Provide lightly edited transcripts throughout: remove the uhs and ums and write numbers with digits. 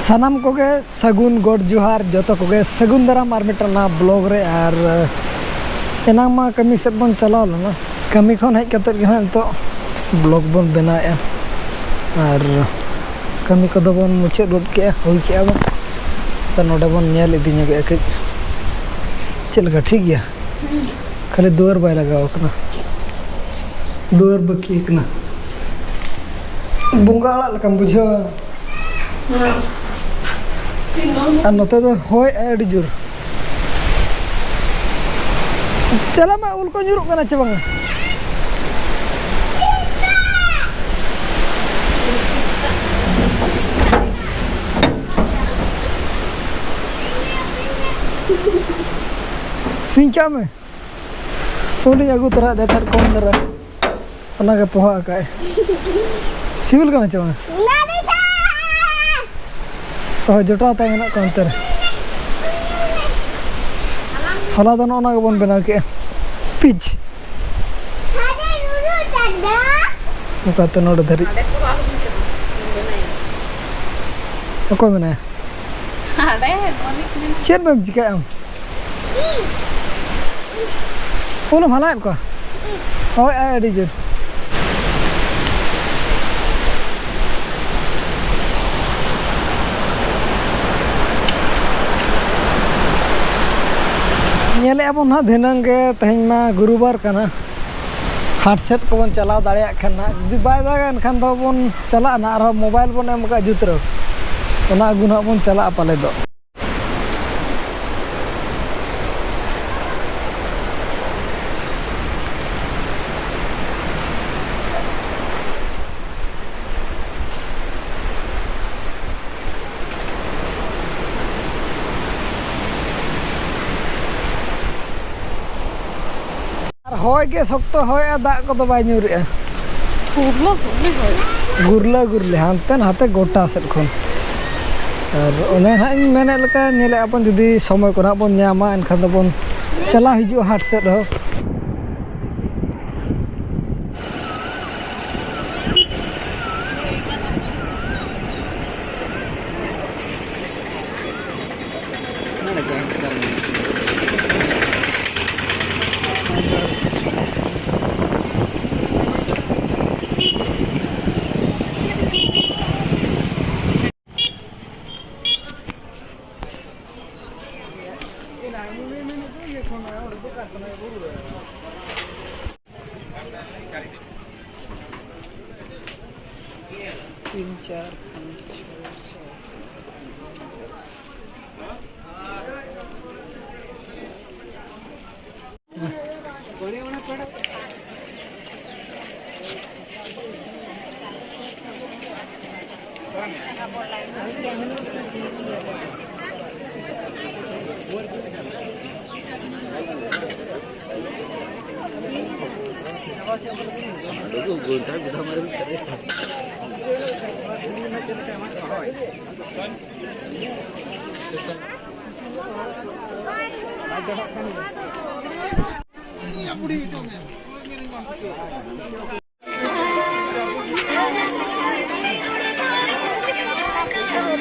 सानाम कोगे सगुन गोड जोहार जो कोगे सगुन दाराम और मिटना ब्लॉग रे और एना मा कमी सेट बन चलाव लना कमी खन हेज कते तो ब्लॉग बन बनाए और कमी को बन मुचाद गोद के हुई के बन तो नोडे बन नेल इदी नगे कज चलगा ठीक गया खाली दुआर बाय लगाव कना दुआर बाकी कना बुंगा आड़ा लकम बुझाव और नोते तो होय अड़ी जोर चला मा उल को जुरुक कना चे बांगा सिंचा में उली अगु तरा दे थर कौन दरा ओना के पोहा का सिविल कना चे बांगा तो जोटा ता मेना काउंटर हला दन ओना के बन बना के पिच मुकाते नोड धरी को मेना चेन में जिका हम ओना भला को ओय आडी जोर नेले अबन हा दिनंग के तहें मा गुरुवार कना हाट सेट को बन चलाव दाड़िया खाना जदि बाय दागन खान दो बन चला ना और मोबाइल बन एम का जुतरो ओना अगु ना बन चला पाले दो होय के सख्त होय दाग को बाय नुरे गुरला गुरले हानते हाते गोटा सेट खन और ओने हा इन मेने लका नेले अपन जदि समय को ना बन न्यामा एनखान दो बन चला हिजु हाट सेट हो तीन चार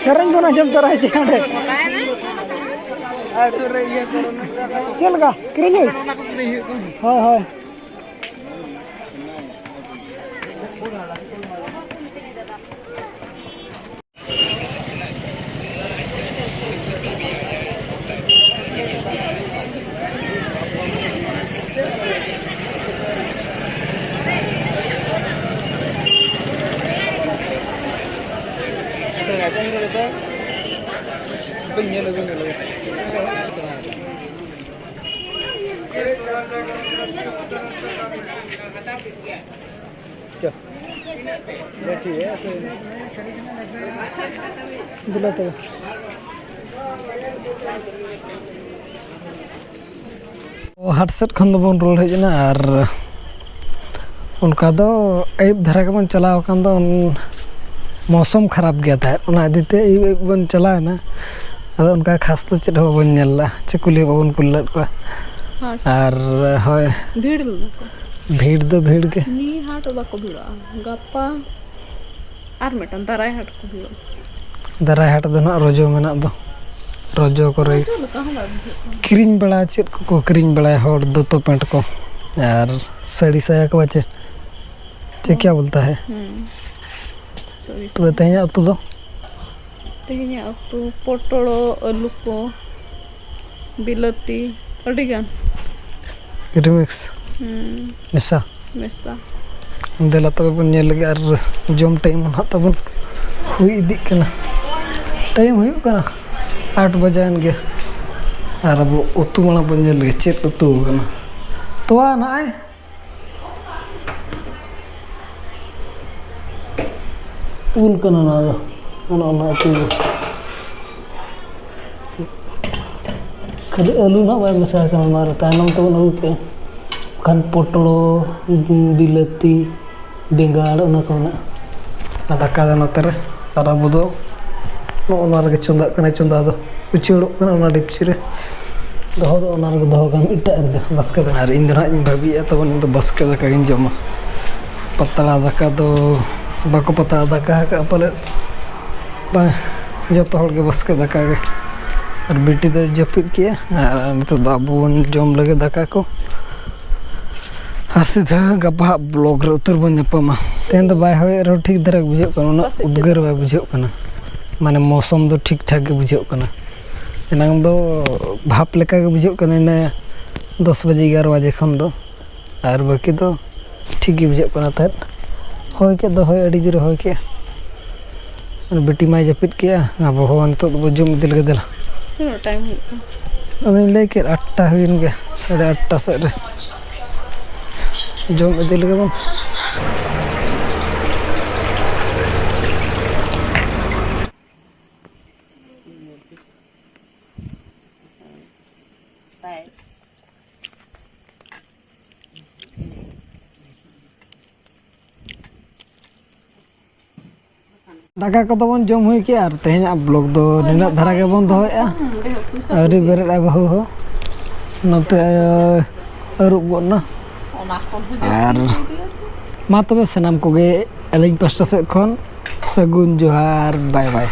सरंग को ना जब तरा है चांडे चल गा करेंगे हां हां दिला तो हाट सेट खन दो बन रोड हजना और उनका दो ऐब धरा के बन चलाव कान दो मौसम खराब गया था उना दिते ऐब बन चलाव ना अद उनका खास तो चेद हो बन नेला चकुली बन कुल्लत को और होय भीड़ दो भीड़ के नी हाट बाको भीड़ गप्पा आर मेटन दाराय हाट को भीड़ दाराय हाट दो ना रोजो मेना दो रोजो करे किरिंग बड़ा चेत को किरिंग बड़ा हर दोतो पेंट को यार साड़ी साया को बच्चे क्या बोलता है तो तेहना उतु दो तेहना उतु पोटलो आलू को बिलाती अडिगान रिमिक्स मिसा मेसा देला तब बन नेल लगे आर जम टाइम ना तब हुई इदी कना टाइम हुई कना 8 बजान गे आर अब उतु माना बन नेल लगे चेत उतु कना तोआ ना आए उल कना ना दो ना उतु खाली आलू ना बाय मसा कना मार तानम तो ना के खान पोटलो बिलाती बेंगाड़ उना को ना दाका दा नतरे आर अब दो नो रे चुंदा कने चुंदा दो उचेड़ो कना ना डिपची रे दो दो ना रे दो गम इटा रे बसके दा आर इन दिन भाबी तो इन तो बसके दाका गिन जमा पतला दाका दो बाको पता दाका का पले बा जतो हल के बसके दाका गे और बेटी दो जपित किया आर नितो दाबुन जम लगे दाका को सीधा गपा ब्लॉग रे उतर बन नपामा तेन तो बाय होय रो ठीक दरक बुझे कना उद्गार बाय बुझे कना माने मौसम दो ठीक ठाक के बुझे कना एनांग दो भाप लेका के बुझे कना ने 10 बजे 11 बजे खन दो आर बाकी दो ठीक के बुझे कना त होय के दो होय अडी जोर होय के बेटी माय जपित किया अब हो तो बुजुम दिल के दिल टाइम अबे लेके 8 हुइन के 8:30 से रे जम इदी लगे बन दाका को तो बन जम हुई के आर तेहना ब्लॉग दो निना धारा के बन दोया अरी बेरे बहु हो नते अरुब गोना और मा तबे सनाम कोगे अलिंग पास्टा से खन सगुन जोहार बाय बाय।